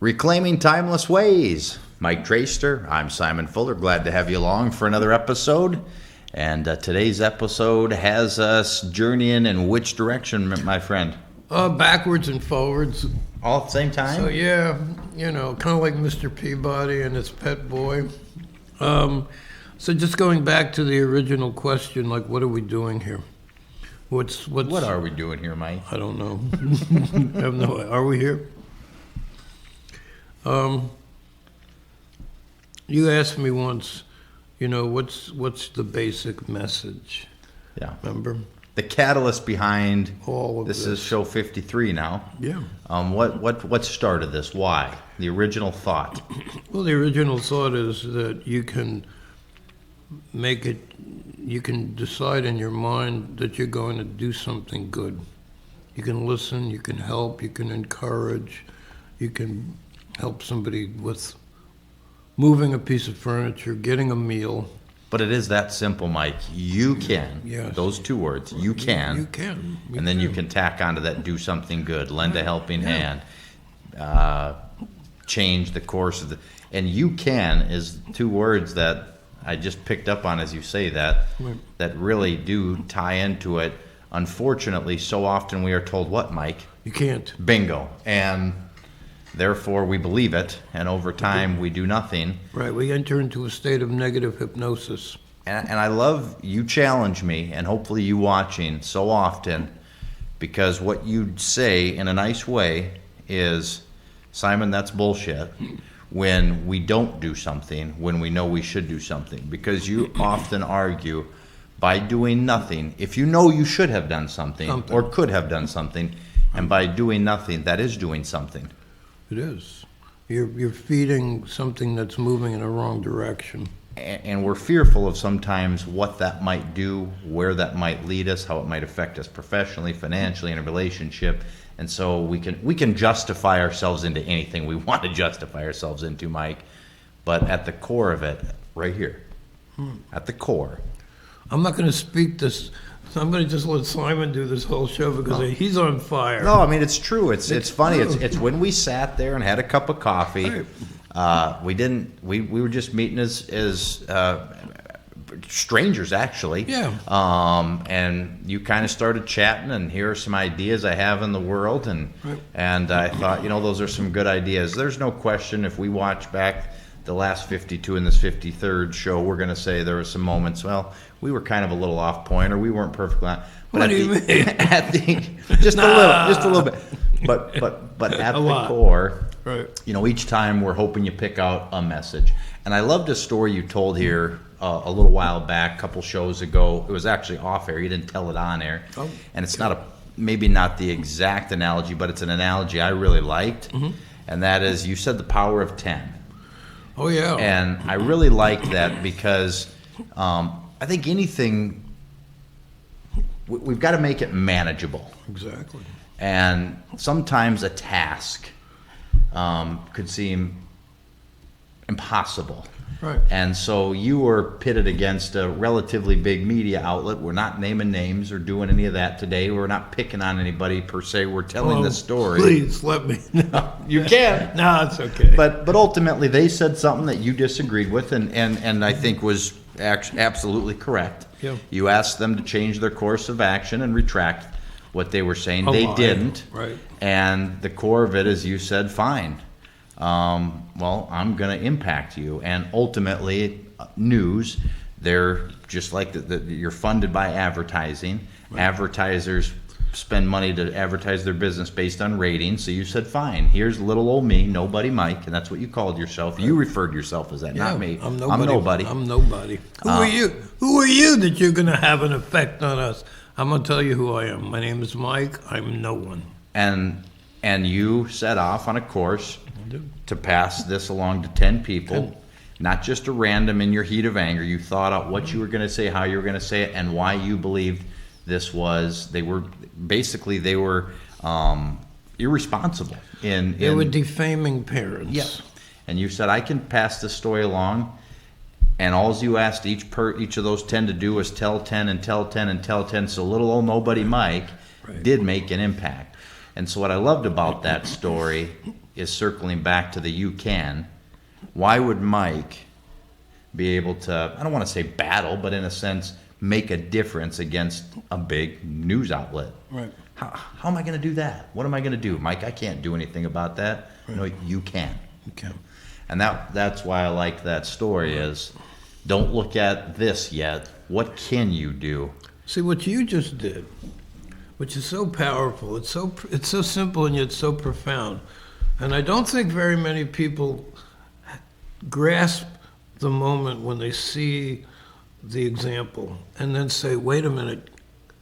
Reclaiming Timeless Ways. Mike Traster, I'm Simon Fuller. Glad to have you along for another episode. And today's episode has us journeying in which direction, my friend? Backwards and forwards. All at the same time? So yeah, kind of like Mr. Peabody and his pet boy. So just going back to the original question, like, what are we doing here? What are we doing here, Mike? I don't know. I have no. Are we here? You asked me once, what's the basic message? Yeah. Remember? The catalyst behind all of this is show 53 now. Yeah. What started this? Why? The original thought. Well, the original thought is that you can decide in your mind that you're going to do something good. You can listen, you can help, you can encourage, you can help somebody with moving a piece of furniture, getting a meal. But it is that simple, Mike. You can. Yes. Those two words. You can. You can. And then you can tack onto that, do something good, lend a helping hand, change the course of the. And you can is two words that I just picked up on as you say that, that really do tie into it. Unfortunately, so often we are told what, Mike? You can't. Bingo. And therefore we believe it, and over time we do nothing. Right, we enter into a state of negative hypnosis. And I love you challenge me, and hopefully you watching so often, because what you say in a nice way is, Simon, that's bullshit, when we don't do something, when we know we should do something. Because you often argue, by doing nothing, if you know you should have done something. Or could have done something, and by doing nothing, that is doing something. It is. You're feeding something that's moving in a wrong direction. And we're fearful of sometimes what that might do, where that might lead us, how it might affect us professionally, financially, in a relationship. And so we can justify ourselves into anything we want to justify ourselves into, Mike. But at the core of it, right here, at the core. I'm not going to speak this. I'm going to just let Simon do this whole show because he's on fire. No, I mean, it's true. It's funny. It's when we sat there and had a cup of coffee. We were just meeting as strangers, actually. Yeah. And you kind of started chatting, and here are some ideas I have in the world, and I thought, those are some good ideas. There's no question if we watch back the last 52 in this 53rd show, we're going to say there were some moments, well, we were kind of a little off point, or we weren't perfectly on. But what do you mean? Just a little bit. But at the core, each time we're hoping you pick out a message. And I loved a story you told here a little while back, a couple shows ago. It was actually off air. You didn't tell it on air. Oh. And it's maybe not the exact analogy, but it's an analogy I really liked. Mm-hmm. And that is, you said the power of 10. Oh, yeah. And I really like that because I think anything, we've got to make it manageable. Exactly. And sometimes a task could seem impossible. Right. And so you were pitted against a relatively big media outlet. We're not naming names or doing any of that today. We're not picking on anybody per se. We're telling the story. Please let me know. You can. No, it's okay. But ultimately they said something that you disagreed with and I think was absolutely correct. Yeah. You asked them to change their course of action and retract what they were saying. They didn't. Right. And the core of it is you said, fine. Well, I'm going to impact you. And ultimately, news, they're just like you're funded by advertising. Right. Advertisers spend money to advertise their business based on ratings. So you said, fine, here's little old me, nobody Mike, and that's what you called yourself. Right. You referred yourself as that, not me. I'm nobody. I'm nobody. Who are you? Who are you that you're going to have an effect on us? I'm going to tell you who I am. My name is Mike. I'm no one. And you set off on a course to pass this along to 10 people, not just a random in your heat of anger. You thought out what you were going to say, how you were going to say it, and why you believed this was. They were irresponsible. They were defaming parents. Yeah. And you said, I can pass this story along, and all you asked each of those 10 to do was tell 10 and tell 10 and tell 10. So little old nobody Mike did make an impact. And so what I loved about that story is circling back to the you can. Why would Mike be able to, I don't want to say battle, but in a sense, make a difference against a big news outlet? Right. How am I going to do that? What am I going to do? Mike, I can't do anything about that. No, you can. Okay. And that's why I like that story is, don't look at this yet. What can you do? See what you just did, which is so powerful. It's so simple and yet so profound. And I don't think very many people grasp the moment when they see the example and then say, "Wait a minute,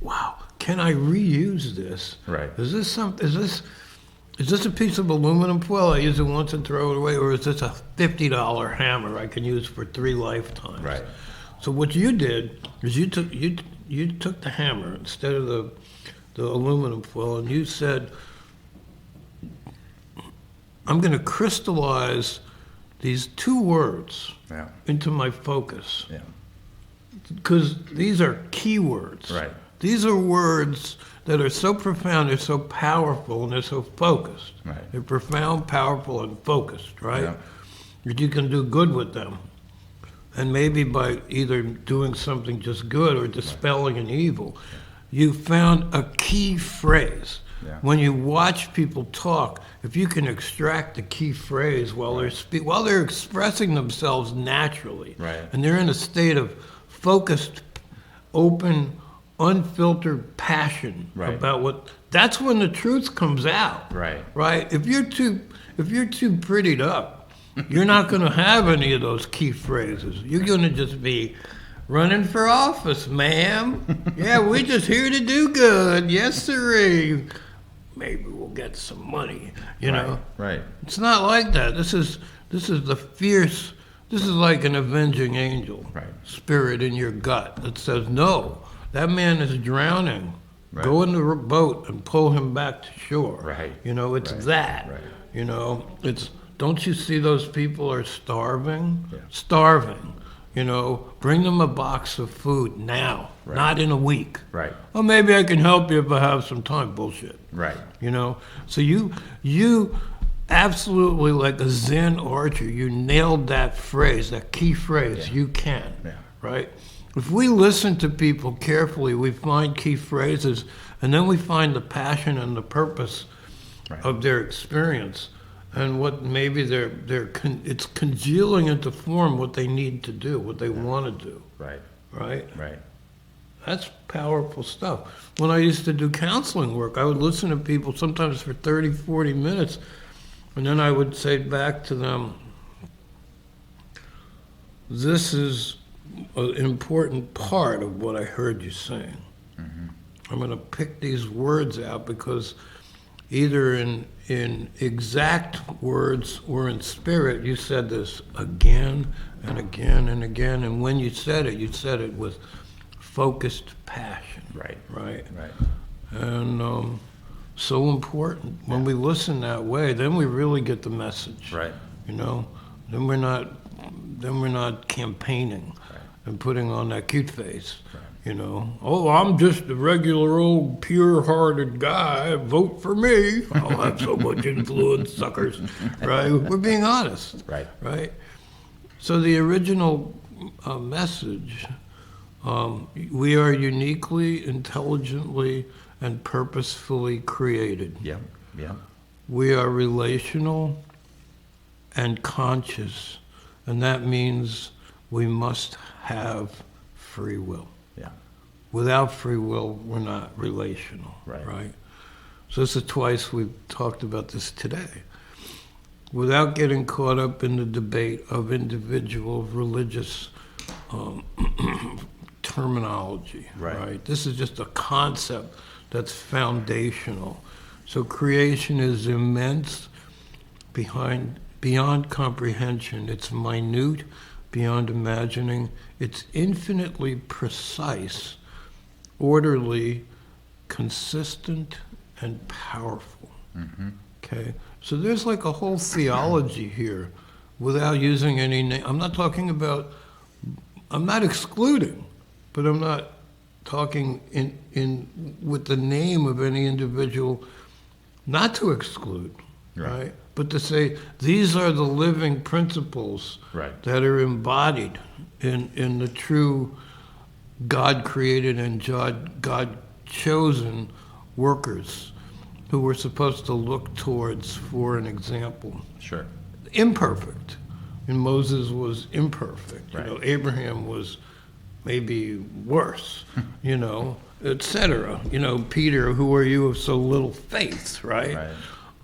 wow, can I reuse this? Right. Is this a piece of aluminum foil? I use it once and throw it away, or is this a $50 hammer I can use for 3 lifetimes?" Right. So what you did is you took the hammer instead of the aluminum foil, and you said, "I'm going to crystallize these 2 words Yeah. into my focus, Yeah. because these are key words. Right. These are words that are so profound, they're so powerful, and they're so focused. Right. They're profound, powerful, and focused, right? Yeah. That you can do good with them. And maybe by either doing something just good or dispelling an evil, you found a key phrase. Yeah. When you watch people talk, if you can extract the key phrase while they're expressing themselves naturally, Right. and they're in a state of focused, open, unfiltered passion Right. about that's when the truth comes out. Right. Right? If you're too prettied up, you're not going to have any of those key phrases. You're going to just be running for office, ma'am. Yeah, we're just here to do good. Yes, sirree. Maybe we'll get some money, you know. Right. It's not like that. This is the fierce. This is like an avenging angel Right. spirit in your gut that says, "No, that man is drowning. Right. Go in the boat and pull him back to shore." Right. You know, it's Right. that. Right. You know, it's. Don't you see those people are starving? Yeah. Starving. You know, bring them a box of food now, Right. not in a week. Right. Oh, maybe I can help you if I have some time. Bullshit. Right. You know, so you absolutely, like a Zen archer, you nailed that phrase, that key phrase. Yeah. You can, Yeah. right? If we listen to people carefully, we find key phrases, and then we find the passion and the purpose Right. of their experience, and what maybe it's congealing into form what they need to do, what they want to do, Right. right? Right. That's powerful stuff. When I used to do counseling work, I would listen to people sometimes for 30, 40 minutes, and then I would say back to them, "This is an important part of what I heard you saying. I'm going to pick these words out because either in exact words or in spirit, you said this again and again and again, and when you said it with focused passion." Right. Right? Right. And so important. When we listen that way, then we really get the message. Right. You know, then we're not campaigning and putting on that cute face. Right. You know, "Oh, I'm just a regular old pure-hearted guy. Vote for me. I'll have so much influence, suckers." Right? We're being honest. Right. Right. So the original message. We are uniquely, intelligently, and purposefully created. Yeah. Yeah. We are relational and conscious, and that means we must have free will. Yeah. Without free will, we're not relational. Right. So this is twice we've talked about this today. Without getting caught up in the debate of individual religious terminology, Right. This is just a concept that's foundational. So creation is immense, beyond comprehension. It's minute, beyond imagining. It's infinitely precise, orderly, consistent, and powerful. Okay? So there's like a whole theology here without using any name. I'm not excluding, but I'm not talking in with the name of any individual, not to exclude, right? But to say these are the living principles Right. that are embodied in the true God-created and God-chosen workers who we're supposed to look towards for an example. Sure. Imperfect. And Moses was imperfect. Right. You know, Abraham was maybe worse, you know, etc. You know, Peter, who are you of so little faith, right? Right.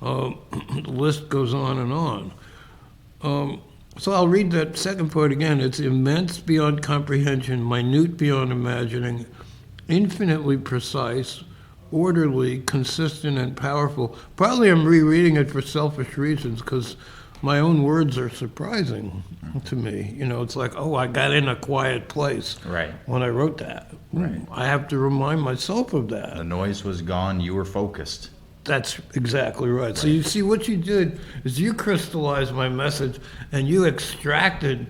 The list goes on and on. So I'll read that second part again. It's immense beyond comprehension, minute beyond imagining, infinitely precise, orderly, consistent, and powerful. Probably I'm rereading it for selfish reasons because my own words are surprising to me. You know, it's like, oh, I got in a quiet place Right. when I wrote that. Right. I have to remind myself of that. The noise was gone. You were focused. That's exactly right. So you see, what you did is you crystallized my message and you extracted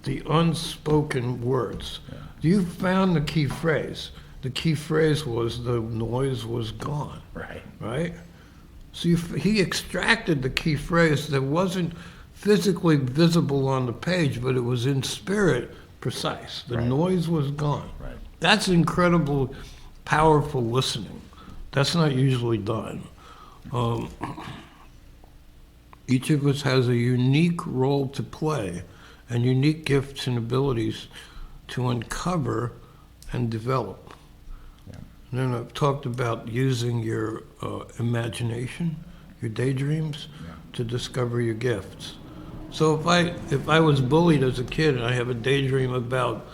the unspoken words. You found the key phrase. The key phrase was the noise was gone, Right. right? So he extracted the key phrase that wasn't physically visible on the page, but it was in spirit precise. The Right. noise was gone. Right. That's incredible, powerful listening. That's not usually done. Each of us has a unique role to play and unique gifts and abilities to uncover and develop. Yeah. And then I've talked about using your imagination, your daydreams, to discover your gifts. So if I was bullied as a kid and I have a daydream about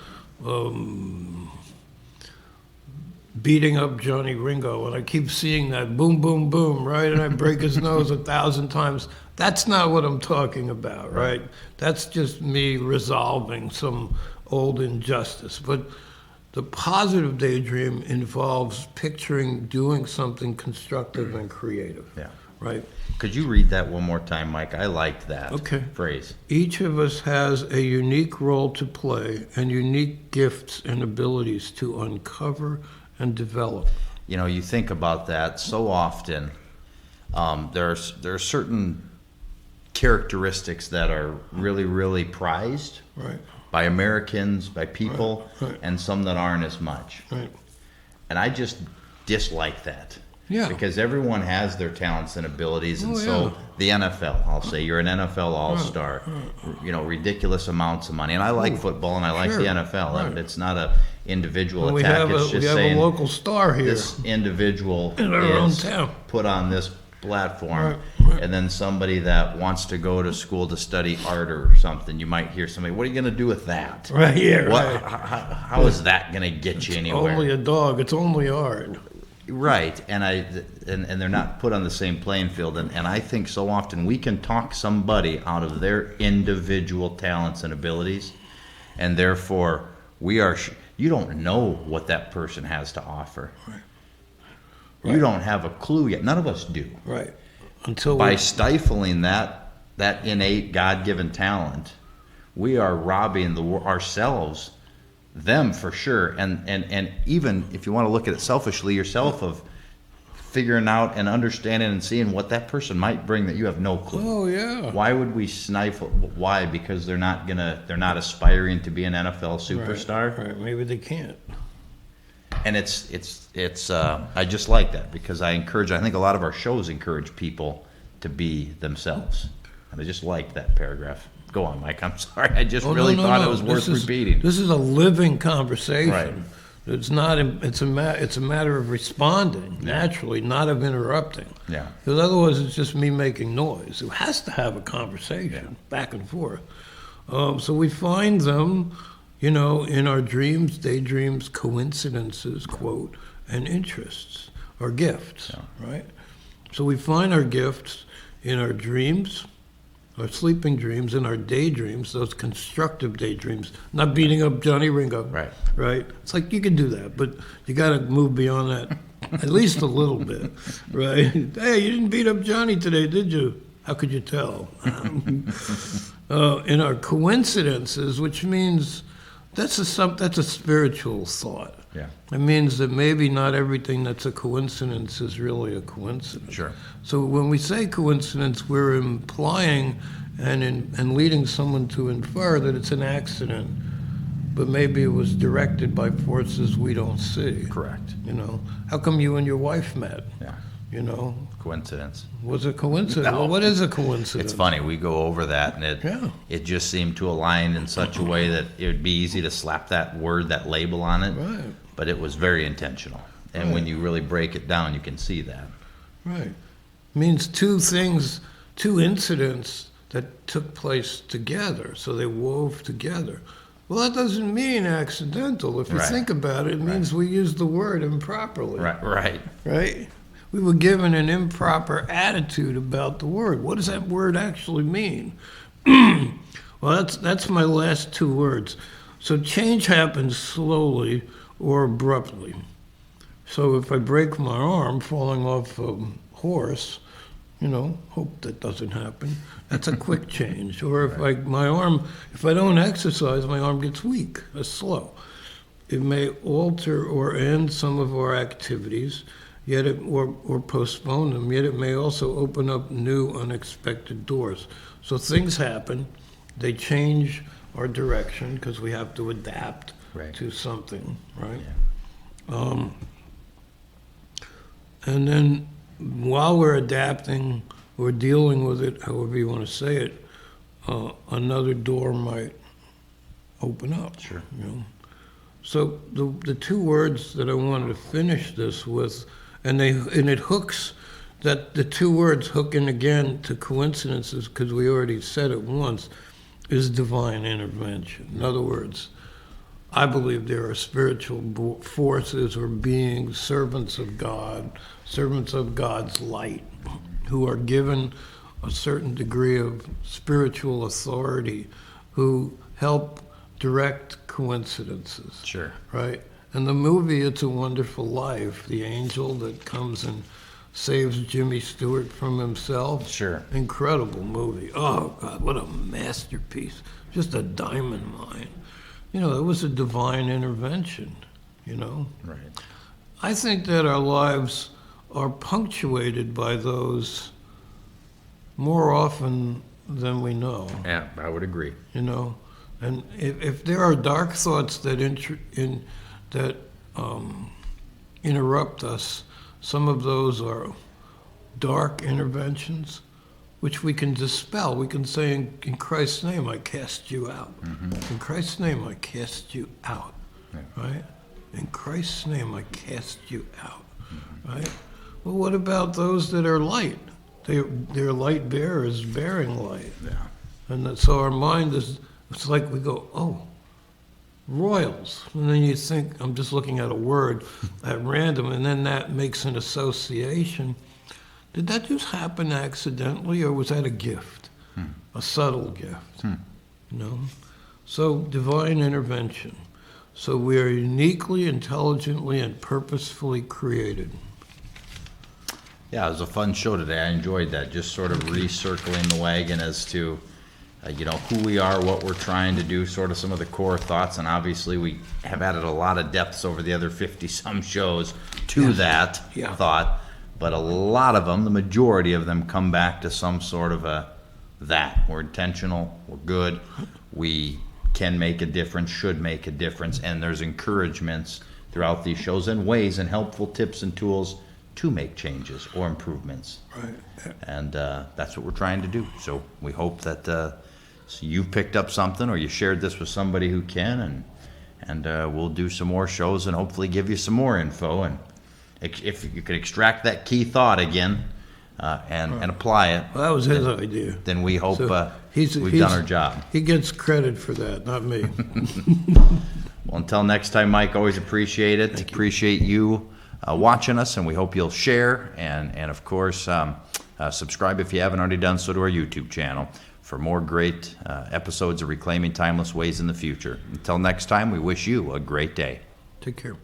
beating up Johnny Ringo, and I keep seeing that boom, boom, boom, right? And I break his nose 1,000 times. That's not what I'm talking about, right? That's just me resolving some old injustice. But the positive daydream involves picturing doing something constructive and creative, Yeah. right? Could you read that one more time, Mike? I liked that Okay. phrase. Each of us has a unique role to play and unique gifts and abilities to uncover and develop. You know, you think about that so often. There are certain characteristics that are really, really prized Right, by Americans, by people, Right. and some that aren't as much. right. And I just dislike that. Yeah. Because everyone has their talents and abilities, and Oh, so yeah. the NFL, I'll say, you're an NFL All-Star, you know, ridiculous amounts of money. And I like football and I like sure. the NFL. Right. It's not a individual And we attack. have It's just a saying local star here. this individual In our own is town. put on this platform, Right. and then somebody that wants to go to school to study art or something, you might hear somebody, what are you going to do with that? Right, yeah, What, right. how is that going to get you anywhere? Only a dog. It's only art. Right, and they're not put on the same playing field, and I think so often we can talk somebody out of their individual talents and abilities, and therefore you don't know what that person has to offer. Right. You don't have a clue yet. None of us do. Right. Until By we, stifling that innate God-given talent, we are robbing ourselves, them for sure, and even if you want to look at it selfishly yourself, of figuring out and understanding and seeing what that person might bring that you have no clue. oh yeah. Why would we stifle? Why? Because they're not aspiring to be an NFL superstar. Right. Maybe they can't. And it's I just like that because I think a lot of our shows encourage people to be themselves, and I just like that paragraph. Go on, Mike. I'm sorry. I just Oh, really no, thought no. it was worth This is- repeating. This is a living conversation. Right. It's not. It's a matter of responding naturally, not of interrupting. Yeah. Because otherwise, it's just me making noise. It has to have a conversation back and forth. So we find them, you know, in our dreams, daydreams, coincidences, quote, and interests, or gifts, right? So we find our gifts in our dreams, our sleeping dreams, and our daydreams, those constructive daydreams, not beating up Johnny Ringo. Right. Right? It's like you can do that, but you got to move beyond that at least a little bit, right? Hey, you didn't beat up Johnny today, did you? How could you tell? In our coincidences, which means that's a spiritual thought. Yeah. It means that maybe not everything that's a coincidence is really a coincidence. Sure. So when we say coincidence, we're implying and leading someone to infer that it's an accident, but maybe it was directed by forces we don't see. Correct. You know, how come you and your wife met? Yeah. You know, Coincidence. was it coincidence? No. Well, what is a coincidence? It's funny, we go over that, and Yeah. it just seemed to align in such a way that it would be easy to slap that word, that label on it, Right, but it was very intentional. And when Right. you really break it down, you can see that. right. Means two things, two incidents that took place together, so they wove together. Well, that doesn't mean accidental. If you Right. think about it, it means we used the word improperly. Right. Right? We were given an improper attitude about the word. What does that word actually mean? Well, that's my last two words. So change happens slowly or abruptly. So if I break my arm falling off a horse, you know, hope that doesn't happen. That's a quick change. Or if if I don't exercise, my arm gets weak. That's slow. It may alter or end some of our activities, or postpone them, yet it may also open up new unexpected doors. So things happen, they change our direction because we have to adapt Right. to something, right? And then while we're adapting or dealing with it, however you want to say it, another door might open up. Sure. You know? So the two words that I wanted to finish this with, and it hooks, that the two words hook in again to coincidences because we already said it once, is divine intervention. In other words, I believe there are spiritual forces or beings, servants of God's light, who are given a certain degree of spiritual authority, who help direct coincidences. Sure. Right? And the movie It's a Wonderful Life, the angel that comes and saves Jimmy Stewart from himself. Sure. Incredible movie. Oh, God, what a masterpiece. Just a diamond mine. You know, it was a divine intervention, you know? Right. I think that our lives are punctuated by those more often than we know. Yeah, I would agree. You know, and if there are dark thoughts that interrupt us, some of those are dark interventions, which we can dispel. We can say, in Christ's name, I cast you out. In Christ's name, I cast you out. Right? In Christ's name, I cast you out. Right? Well, what about those that are light? They're light bearers bearing light. Yeah. And so our mind it's like we go, oh, royals. And then you think, I'm just looking at a word at random, and then that makes an association. Did that just happen accidentally, or was that a gift? A subtle gift? You know? So divine intervention. So we are uniquely, intelligently, and purposefully created. Yeah, it was a fun show today. I enjoyed that, just sort of recircling the wagon as to, who we are, what we're trying to do, sort of some of the core thoughts, and obviously we have added a lot of depths over the other 50-some shows to that thought, but a lot of them, the majority of them, come back to some sort of we're intentional, we're good, we can make a difference, should make a difference, and there's encouragements throughout these shows and ways and helpful tips and tools to make changes or improvements. Right. And that's what we're trying to do. So we hope that so you've picked up something, or you shared this with somebody who can, and we'll do some more shows and hopefully give you some more info. And if you could extract that key thought again and apply it, Well, that was his idea. then we hope So we've done our job. He gets credit for that, not me. Well, until next time, Mike, always appreciate it. Appreciate you watching us, and we hope you'll share and of course, subscribe if you haven't already done so to our YouTube channel for more great episodes of Reclaiming Timeless Ways in the future. Until next time, we wish you a great day. Take care.